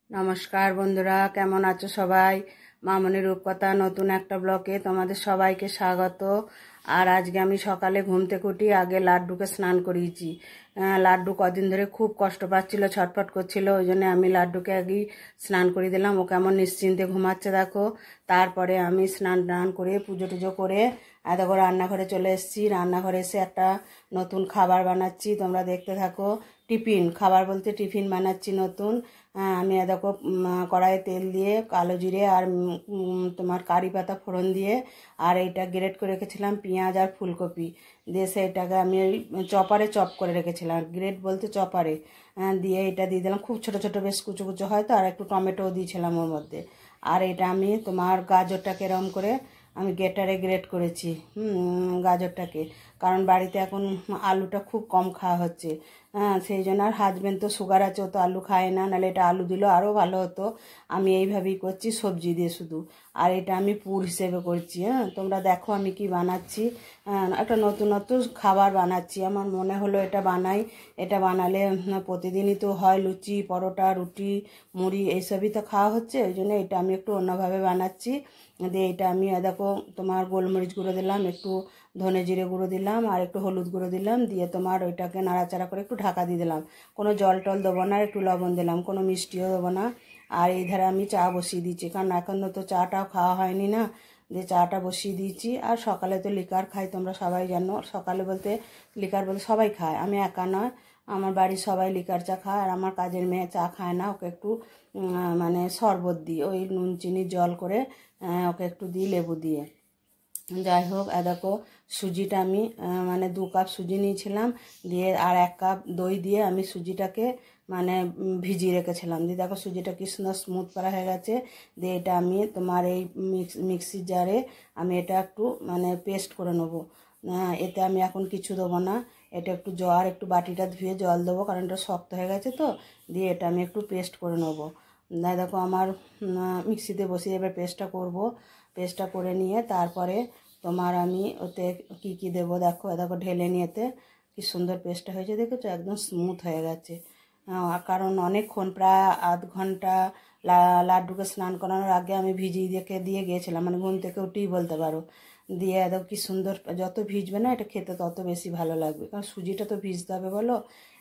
নমস্কার বন্ধুরা, কেমন আছো সবাই? মামনির রূপকথা নতুন একটা ব্লগে তোমাদের সবাইকে স্বাগত। আর আজকে আমি সকালে ঘুম থেকে উঠি আগে লাড্ডুকে স্নান করিয়েছি। লাড্ডু কদিন ধরে খুব কষ্ট পাচ্ছিল, ছটফট করছিল, ওই জন্য আমি লাড্ডুকে আগেই স্নান করিয়ে দিলাম। ও কেমন নিশ্চিন্তে ঘুমাচ্ছে দেখো। তারপরে আমি স্নান টান করে পুজো টুজো করে দেখো রান্নাঘরে চলে এসেছি। রান্নাঘরে এসে একটা নতুন খাবার বানাচ্ছি, তোমরা দেখতে থাকো। টিফিন খাবার বলতে টিফিন বানাচ্ছি নতুন। আমি দেখো কড়াইয়ে তেল দিয়ে কালো জিরে আর তোমার কারি পাতা ফোড়ন দিয়ে আর এইটা গ্রেট করে রেখেছিলাম পেঁয়াজ আর ফুলকপি দিয়ে সেইটাকে আমি ওই চপারে চপ করে রেখেছিলাম, গ্রেট বলতে চপারে দিয়ে এটা দিয়ে দিলাম। খুব ছোট ছোট বেশ কুচো কুচো হয় তো, আর একটু টমেটোও দিয়েছিলাম ওর মধ্যে। আর এটা আমি তোমার গাজরটাকে এরম করে আমি গ্রেটারে গ্রেট করেছি গাজরটাকে, কারণ বাড়িতে এখন আলুটা খুব কম খাওয়া হচ্ছে। সেই জন্য, আর হাজবেন্ড তো সুগার আছে, ও তো আলু খায় না, নাহলে এটা আলু দিলেও আরও ভালো হতো। আমি এইভাবেই করছি সবজি দিয়ে শুধু। আর এটা আমি পুর হিসেবে করছি। তোমরা দেখো আমি কি বানাচ্ছি। একটা নতুন নতুন খাবার বানাচ্ছি, আমার মনে হলো এটা বানাই। এটা বানালে প্রতিদিনই তো হয় লুচি পরোটা রুটি মুড়ি এইসবই তো খাওয়া হচ্ছে, ওই জন্য এটা আমি একটু অন্যভাবে বানাচ্ছি। দিয়ে এটা আমি দেখো তোমার গোলমরিচ গুঁড়ো দিলাম, একটু ধনে জিরে গুঁড়ো দিলাম, আর একটু হলুদ গুঁড়ো দিলাম, দিয়ে তোমার ওইটাকে নাড়াচাড়া করে একটু ঢাকা দিয়ে দিলাম। কোনো জল টল দেবো না, একটু লবণ দিলাম, কোনো মিষ্টিও দেবো না। আর এই ধারে আমি চা বসিয়ে দিচ্ছি, কারণ এখন তো চাটাও খাওয়া হয়নি না, দিয়ে চাটা বসিয়ে দিয়েছি। আর সকালে তো লিকার খাই, তোমরা সবাই জানো। সকালে বলতে লিকার বলতে সবাই খায়, আমি একা নয়, আমার বাড়ির সবাই লিকার চা খায়। আর আমার কাজের মেয়ে চা খায় না, ওকে একটু মানে শরবত দিই, ওই নুন চিনি জল করে ওকে একটু দিই লেবু দিয়ে। যাই হোক, দেখো সুজিটা আমি মানে 2 কাপ সুজি নিয়েছিলাম, দিয়ে আর 1 কাপ দই দিয়ে আমি সুজিটাকে মানে ভিজিয়ে রেখেছিলাম। দিয়ে দেখো সুজিটা কি সুন্দর স্মুথ করা হয়ে গেছে। দিয়ে এটা আমি তোমার এই মিক্সির জারে আমি এটা একটু মানে পেস্ট করে নেবো। এতে আমি এখন কিছু দেবো না, এটা একটু জল, একটু বাটিটা ধুয়ে জল দেবো, কারণ এটা শক্ত হয়ে গেছে তো। দিয়ে এটা আমি একটু পেস্ট করে নেবো। দেখো আমার মিক্সিতে বসিয়ে এবার পেস্টটা করব। পেস্টটা করে নিয়ে তারপরে তোমার আমি ওতে কি কি দেবো দেখো। দেখো ঢেলে নিয়েতে কি সুন্দর পেস্টটা হয়েছে, দেখেছো একদম স্মুথ হয়ে গেছে। কারণ অনেকক্ষণ প্রায় আধ ঘন্টা লাড্ডুকে স্নান করানোর আগে আমি ভিজিয়ে দিয়ে গিয়েছিলাম, মানে ঘুম থেকে উঠেই বলতে পারো। দিয়ে দেখো কি সুন্দর, যত ভিজবে না এটা খেতে তত বেশি ভালো লাগবে, কারণ সুজিটা তো ভিজতে হবে বলো।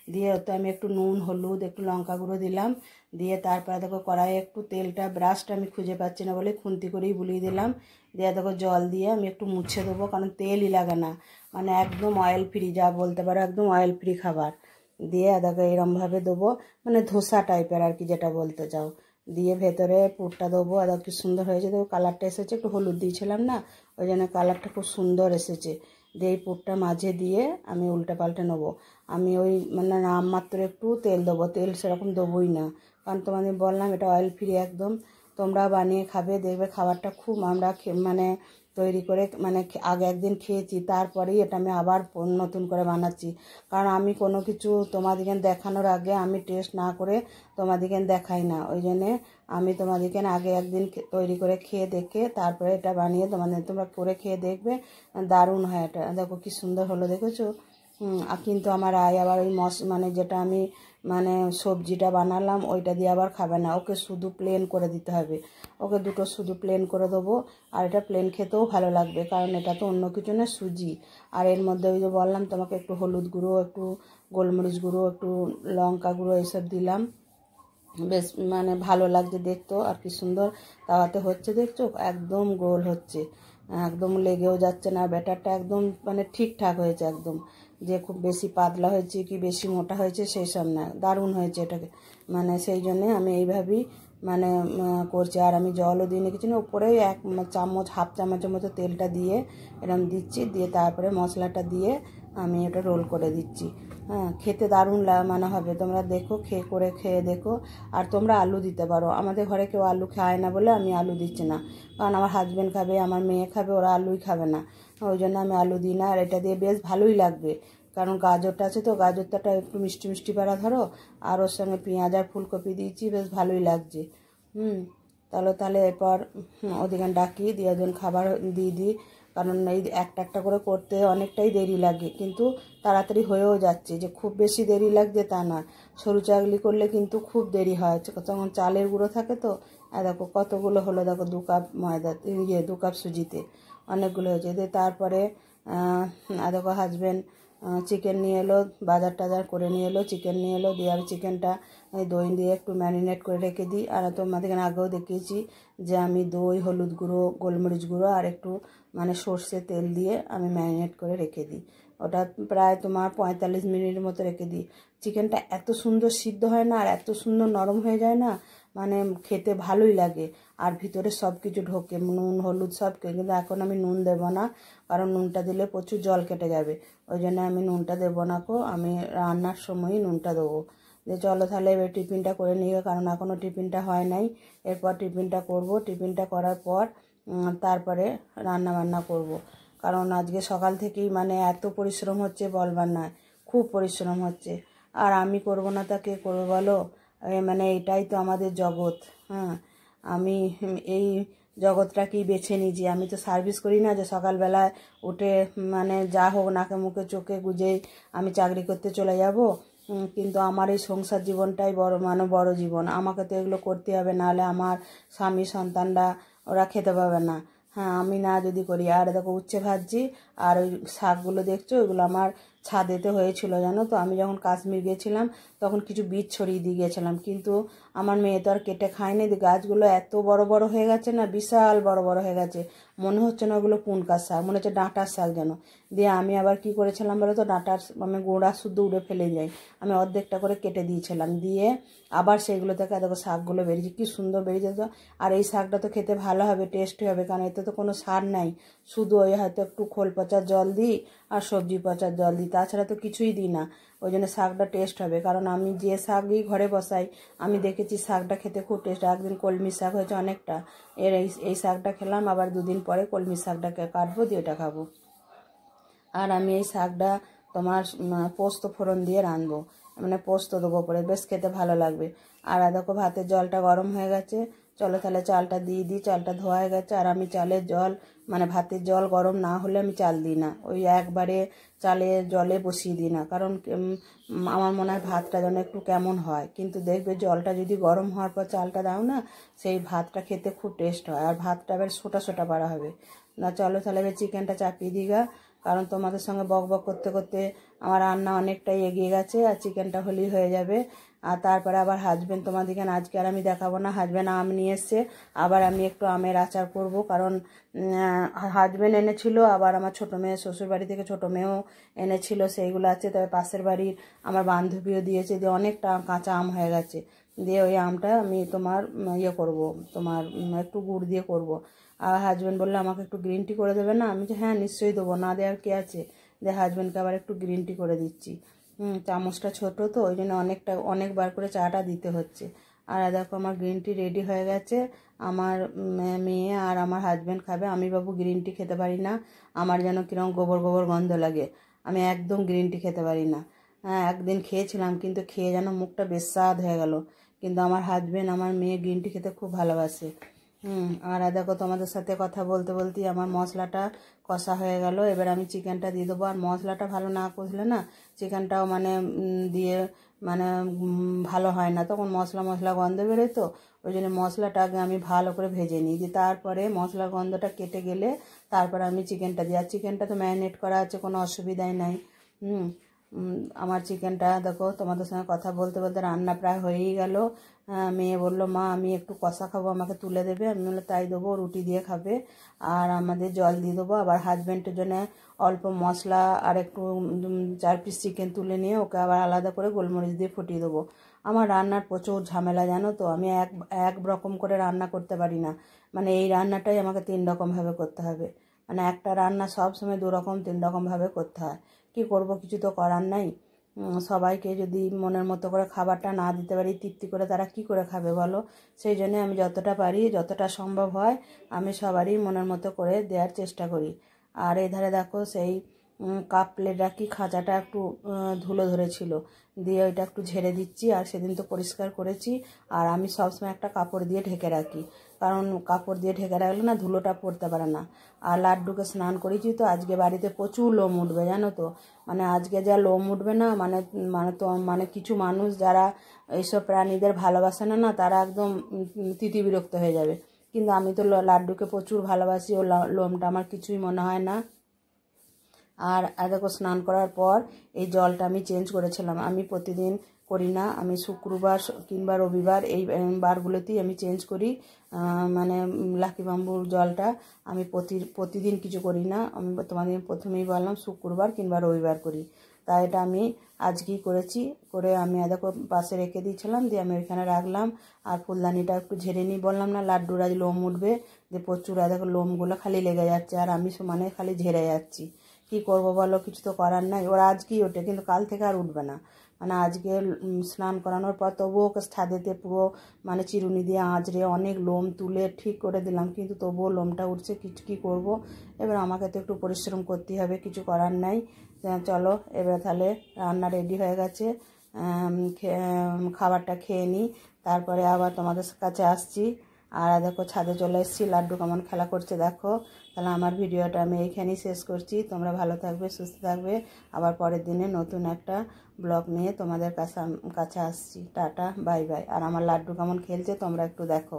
দিয়ে ওতে আমি একটু নুন হলুদ একটু লঙ্কা গুঁড়ো দিলাম। দিয়ে তারপরে দেখো কড়াইয়ে একটু তেলটা ব্রাশটা আমি খুঁজে পাচ্ছি না বলে খুন্তি করেই বুলিয়ে দিলাম। দিয়ে দেখো জল দিয়ে আমি একটু মুছে দেবো, কারণ তেলই লাগে না, মানে একদম অয়েল ফ্রি, যা বলতে পারো একদম অয়েল ফ্রি খাবার। দিয়ে দেখো এরমভাবে দেবো, মানে ধোসা টাইপের আর কি, যেটা বলতে চাও। দিয়ে ভেতরে পুরটা দেবো, আর কি সুন্দর হয়েছে দেখো, কালারটা এসেছে, একটু হলুদ দিয়েছিলাম না, ওই জন্য কালারটা খুব সুন্দর এসেছে। দিয়ে এই পুরটা মাঝে দিয়ে আমি উল্টে পাল্টে নেবো। আমি ওই মানে নামমাত্র একটু তেল দেবো, তেল সেরকম দেবোই না, কারণ তোমাদের বললাম এটা অয়েল ফ্রি একদম। তোমরা বানিয়ে খাবে, দেখবে খাবারটা খুব, আমরা মানে তৈরি করে মানে আগে একদিন খেয়েছি, তারপরেই এটা আমি আবার নতুন করে বানাচ্ছি। কারণ আমি কোনো কিছু তোমাদেরকে দেখানোর আগে আমি টেস্ট না করে তোমাদেরকে দেখাই না, ওই জন্যে আমি তোমাদেরকে আগে একদিন তৈরি করে খেয়ে দেখে তারপরে এটা বানিয়ে তোমরা করে খেয়ে দেখবে, দারুণ হয় এটা। দেখো কি সুন্দর হলো, দেখেছো। কিন্তু আমার আবার ওই মানে যেটা আমি মানে সবজিটা বানালাম ওইটা দিয়ে আবার খাবে না, ওকে শুধু প্লেন করে দিতে হবে, ওকে দুটো শুধু প্লেন করে দেবো। আর এটা প্লেন খেতেও ভালো লাগবে, কারণ এটা তো অন্য কিছু না, সুজি। আর এর মধ্যে ওই যে বললাম তোমাকে একটু হলুদ গুঁড়ো একটু গোলমরিচ গুঁড়ো একটু লঙ্কা গুঁড়ো এইসব দিলাম, বেশ মানে ভালো লাগছে দেখতো। আর কি সুন্দর তাওয়াতে হচ্ছে, দেখছো একদম গোল হচ্ছে, একদম লেগেও যাচ্ছে না, ব্যাটারটা একদম মানে ঠিকঠাক হয়েছে একদম, যে খুব বেশি পাতলা হয়েছে কি বেশি মোটা হয়েছে সেই সব না, দারুণ হয়েছে এটাকে। মানে সেই জন্যে আমি এইভাবেই মানে করছি। আর আমি জলও দিয়ে রেখেছি না, উপরেই 1 চামচ হাফ চামচের মতো তেলটা দিয়ে এরকম দিচ্ছি, দিয়ে তারপরে মশলাটা দিয়ে আমি এটা রোল করে দিচ্ছি। খেতে দারুণ মানে হবে, তোমরা দেখো খেয়ে দেখো। আর তোমরা আলু দিতে পারো, আমাদের ঘরে কেউ আলু খায় না বলে আমি আলু দিচ্ছি না, কারণ আমার হাজব্যান্ড খাবে আমার মেয়ে খাবে, ওরা আলুই খাবে না, ওই জন্য আমি আলু দিই না। আর এটা দিয়ে বেশ ভালোই লাগবে, কারণ গাজরটা আছে তো, গাজরটা একটু মিষ্টি মিষ্টি পাড়া ধরো, আর ওর সঙ্গে পেঁয়াজ আর ফুলকপি দিয়েছি, বেশ ভালোই লাগছে। তাহলে এরপর ওদিকে ডাকি দিয়ে একজন খাবার দিয়ে দিই। কারণ এই একটা একটা করে করতে অনেকটাই দেরি লাগে, কিন্তু তাড়াতাড়ি হয়েও যাচ্ছে, যে খুব বেশি দেরি লাগছে তা না। সরু চাকলি করলে কিন্তু খুব দেরি হয়, তখন চালের গুঁড়ো থাকে তো। আর দেখো কতগুলো হলো, দেখো 2 কাপ ময়দা, 2 কাপ সুজিতে অনেকগুলো হয়েছে। দিয়ে তারপরে আর দেখো হাজব্যান্ড চিকেন নিয়ে এলো, বাজার টাজার করে নিয়ে এলো, চিকেন নিয়ে এলো। দিয়ে আমি চিকেনটা দই দিয়ে একটু ম্যারিনেট করে রেখে দিই। আর তোমাদেরকে আগেও দেখিয়েছি যে আমি দই, হলুদ গুঁড়ো, গোলমরিচ গুঁড়ো আর একটু মানে সর্ষে তেল দিয়ে আমি ম্যারিনেট করে রেখে দিই। ওটা প্রায় তোমার 45 মিনিটের মতো রেখে দিই। চিকেনটা এত সুন্দর সিদ্ধ হয় না, আর এত সুন্দর নরম হয়ে যায় না, মানে খেতে ভালোই লাগে। আর ভিতরে সব কিছু ঢোকে, নুন হলুদ সব। কিন্তু এখন আমি নুন দেবো না, কারণ নুনটা দিলে প্রচুর জল কেটে যাবে। ওই জন্য আমি নুনটা দেবো না, আমি রান্নার সময়ই নুনটা দেবো। যে চলো তাহলে এবার টিফিনটা করে নিয়ে, কারণ এখনও টিফিনটা হয় নাই। এরপর টিফিনটা করব, টিফিনটা করার পর তারপরে রান্না বান্না করব। কারণ আজকে সকাল থেকেই মানে এত পরিশ্রম হচ্ছে বলবার না, খুব পরিশ্রম হচ্ছে। আর আমি করব না তা কে করবে বলো? মানে এটাই তো আমাদের জগৎ। হ্যাঁ, আমি এই জগৎটাকেই বেছে নিয়েছি। আমি তো সার্ভিস করি না যে সকালবেলায় উঠে মানে যা হোক নাকে মুখে চোখে গুজেই আমি চাকরি করতে চলে যাব। কিন্তু আমার এই সংসার জীবনটাই বড় জীবন। আমাকে তো এগুলো করতে হবে, নাহলে আমার স্বামী সন্তানরা ওরা খেতে পাবে না। হ্যাঁ, আমি না যদি করি। আর দেখো উচ্ছে ভাজছি, আর ওই শাকগুলো দেখছো, ওইগুলো আমার ছাদেতে হয়েছিল জানো তো। আমি যখন কাশ্মীর গিয়েছিলাম তখন কিছু বীজ ছড়িয়ে দিয়ে গিয়েছিলাম, কিন্তু আমার মেয়ে তো আর কেটে খায়নি। গাছগুলো এত বড় বড় হয়ে গেছে না, বিশাল বড় বড় হয়ে গেছে। মনে হচ্ছে না ওগুলো পুনকার শাক, মনে হচ্ছে ডাঁটার শাক যেন। দিয়ে আমি আবার কি করেছিলাম বলো তো, ডাঁটার আমি গোড়া শুদ্ধ উড়ে ফেলে যাই, আমি অর্ধেকটা করে কেটে দিয়েছিলাম। দিয়ে আবার সেইগুলো থেকে দেখো শাকগুলো বেরিয়েছে, কি সুন্দর বেরিয়েছে তো। আর এই শাকটা তো খেতে ভালো হবে, টেস্টি হবে, কারণ এতে তো কোনো সার নাই। শুধু ওই হয়তো একটু খোল পচার জল দিই আর সবজি পচার জল দিই, তাছাড়া তো কিছুই দিই না। ওই জন্য শাকটা টেস্ট হবে, কারণ আমি যে শাকই ঘরে বসাই আমি দেখেছি শাকটা খেতে খুব টেস্ট। একদিন কলমি শাক হয়েছে অনেকটা, এই শাকটা খেলাম, আবার 2 দিন পরে কলমি শাকটাকে কাটবো, দিয়ে ওটা খাবো। আর আমি এই শাকটা তোমার পোস্ত ফোড়ন দিয়ে রাঁধবো, মানে পোস্ত দেবো পরে, বেশ খেতে ভালো লাগবে। আর দেখো ভাতের জলটা গরম হয়ে গেছে, চলো তাহলে চালটা দিয়ে দিই। চালটা ধোয়া হয়ে গেছে, আর আমি চালের জল মানে ভাতের জল গরম না হলে আমি চাল দিই না, ওই একবারে চালের জলে বসিয়ে দিই না, কারণ আমার মনে হয় ভাতটা যেন একটু কেমন হয়। কিন্তু দেখবে জলটা যদি গরম হওয়ার পর চালটা দাও না, সেই ভাতটা খেতে খুব টেস্ট হয়, আর ভাতটা এবার সোটা সোটা পারা হবে না। চলো তাহলে এবার চিকেনটা চাপিয়ে দিই গা, কারণ তোমাদের সঙ্গে বক বক করতে করতে আমার রান্না অনেকটাই এগিয়ে গেছে, আর চিকেনটা হলেই হয়ে যাবে। আর তারপরে আবার হাজব্যান্ড, তোমাদেরকে আজকে আর আমি দেখাবো না, হাজব্যান্ড আম নিয়ে এসছে। আবার আমি একটু আমের আচার করব, কারণ হাজব্যান্ড এনেছিল, আবার আমার ছোটো মেয়ে শ্বশুরবাড়ি থেকে ছোটো মেয়েও এনেছিল, সেইগুলো আছে। তবে পাশের বাড়ির আমার বান্ধবীও দিয়েছে, দিয়ে অনেকটা কাঁচা আম হয়ে গেছে। দিয়ে ওই আমটা আমি তোমার ইয়ে করব, তোমার একটু গুড় দিয়ে করব। আর হাজব্যান্ড বললো আমাকে একটু গ্রিন টি করে দেবে না? আমি যে হ্যাঁ নিশ্চয়ই দেবো, না দেওয়ার কে আছে। দিয়ে হাজব্যান্ডকে আবার একটু গ্রিন টি করে দিচ্ছি। চামচটা ছোটো তো, ওই জন্য অনেকবার করে চাটা দিতে হচ্ছে। আর দেখো আমার গ্রিন টি রেডি হয়ে গেছে। আমার মেয়ে আর আমার হাজব্যান্ড খাবে, আমি বাবু গ্রিন টি খেতে পারি না, আমার যেন কিরকম গোবর গোবর গন্ধ লাগে, আমি একদম গ্রিন টি খেতে পারি না। হ্যাঁ, একদিন খেয়েছিলাম, কিন্তু খেয়ে যেন মুখটা বেস্বাদ হয়ে গেল। কিন্তু আমার হাজব্যান্ড আমার মেয়ে গ্রিন টি খেতে খুব ভালোবাসে। আর দেখো তোমাদের সাথে কথা বলতে বলতেই আমার মশলাটা কষা হয়ে গেল। এবার আমি চিকেনটা দিয়ে দেবো। আর মশলাটা ভালো না কষলে না চিকেনটাও মানে দিয়ে মানে ভালো হয় না, তখন মশলা মশলা গন্ধ বেরোয় তো। ওই জন্য মশলাটা আগে আমি ভালো করে ভেজে নিই, দিয়ে তারপরে মশলার গন্ধটা কেটে গেলে তারপরে আমি চিকেনটা দিই। আর চিকেনটা তো ম্যারিনেট করা আছে, কোনো অসুবিধাই নাই। আমার চিকেনটা দেখো তোমাদের সঙ্গে কথা বলতে বলতে রান্না প্রায় হয়েই গেল। মেয়ে বললো মা আমি একটু কষা খাবো, আমাকে তুলে দেবে? আমি বললো তাই দেবো, রুটি দিয়ে খাবে। আর আমাদের জল দিয়ে দেবো। আবার হাজব্যান্ডের জন্য অল্প মশলা আর একটু 4 পিস চিকেন তুলে নিয়ে ওকে আবার আলাদা করে গোলমরিচ দিয়ে ফুটিয়ে দেবো। আমার রান্নার প্রচুর ঝামেলা জানো তো, আমি এক রকম করে রান্না করতে পারি না, মানে এই রান্নাটাই আমাকে 3 রকমভাবে করতে হবে। মানে একটা রান্না সব সময় 2 রকম 3 রকমভাবে করতে হয়। কি করব, কিছু তো করার নাই। সবাইকে যদি মনের মতো করে খাবারটা না দিতে পারি তৃপ্তি করে, তারা কি করে খাবে বলো? সেই জন্য আমি যতটা পারি যতটা সম্ভব হয় আমি সবারই মনের মতো করে দেওয়ার চেষ্টা করি। আর এই ধারে দেখো সেই কাপ প্লেট রাখি খাঁচাটা একটু ধুলো ধরেছিল, দিয়ে ওইটা একটু ঝেড়ে দিচ্ছি। আর সেদিন তো পরিষ্কার করেছি। আর আমি সবসময় একটা কাপড় দিয়ে ঢেকে রাখি, কারণ কাপড় দিয়ে ঢেকে রাখলে না ধুলোটা পড়তে পারে না। আর লাড্ডুকে স্নান করেছি তো আজকে বাড়িতে প্রচুর লোম উঠবে জানো তো, মানে আজকে যা লোম উঠবে না, মানে মানে তো মানে কিছু মানুষ যারা এইসব প্রাণীদের ভালোবাসে না, তারা একদম তিতি বিরক্ত হয়ে যাবে। কিন্তু আমি তো লাড্ডুকে প্রচুর ভালোবাসি, ও লোমটা আমার কিছুই মনে হয় না। আর দেখো স্নান করার পর এই জলটা আমি চেঞ্জ করেছিলাম। আমি প্রতিদিন করি না, আমি শুক্রবার কিংবা রবিবার এই বারগুলোতেই আমি চেঞ্জ করি। মানে লাকি বাম্বুর জলটা আমি প্রতিদিন কিছু করি না। আমি তোমাদের প্রথমেই বললাম শুক্রবার কিংবা রবিবার করি, তাই এটা আমি আজকেই করেছি। করে আমি দেখো পাশে রেখে দিয়েছিলাম, দিয়ে আমি ওইখানে রাখলাম। আর ফুলদানিটা একটু ঝেড়ে নিই, বললাম না লাড্ডুর আজ লোম উঠবে, যে প্রচুর দেখো লোমগুলো খালি লেগে যাচ্ছে, আর আমি সমানে খালি ঝেড়ে যাচ্ছি। কি করব বলো, কিছু তো করার নাই। ওরা আজকেই ওঠে, কিন্তু কাল থেকে আর উঠবে না। মানে আজকে স্নান করানোর পর তবুও ওকে ছাদেতে পুরো মানে চিরুনি দিয়ে আঁচড়ে অনেক লোম তুলে ঠিক করে দিলাম, কিন্তু তবুও লোমটা উঠছে। কী করব, এবার আমাকে তো একটু পরিশ্রম করতেই হবে, কিছু করার নাই। চলো এবার তাহলে রান্না রেডি হয়ে গেছে, খাবারটা খেয়ে নিই, তারপরে আবার তোমাদের কাছে আসছি। আর দেখো ছাদে চলে এসেছি, লাড্ডু কেমন খেলা করছে দেখো। তাহলে আমার ভিডিওটা আমি এইখানেই শেষ করছি। তোমরা ভালো থাকবে, সুস্থ থাকবে। আবার পরের দিনে নতুন একটা ব্লগ নিয়ে তোমাদের কাছে আসছি। Tata, bye bye. আর আমার লাড্ডু কেমন খেলছে তোমরা একটু দেখো।